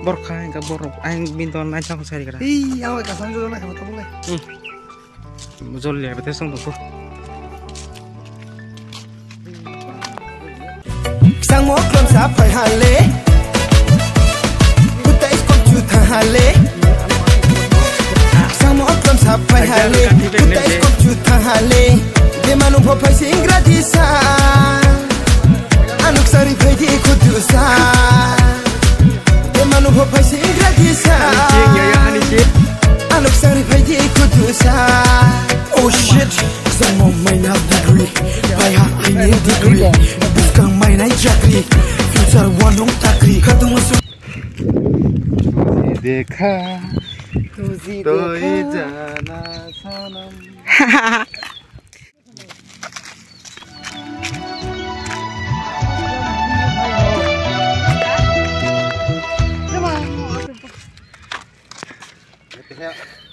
borka enggak borok aing binton aja aku cari kada iya awak kasan dulu lah kamu tahu lah muzol ya betul song tuh sang mo klom sapai hale putai kom juta hale sang mo klom sapai hale putai kom juta hale de manu popai sing gratisa anuk sari pedi kudusa de manu popai sing gratisa anuk sari pedi kudusa oh shit sang mo main degree paya I need degree bukan main jakri future wanong takri ketemu देखा तो ही जाना सनम Yeah.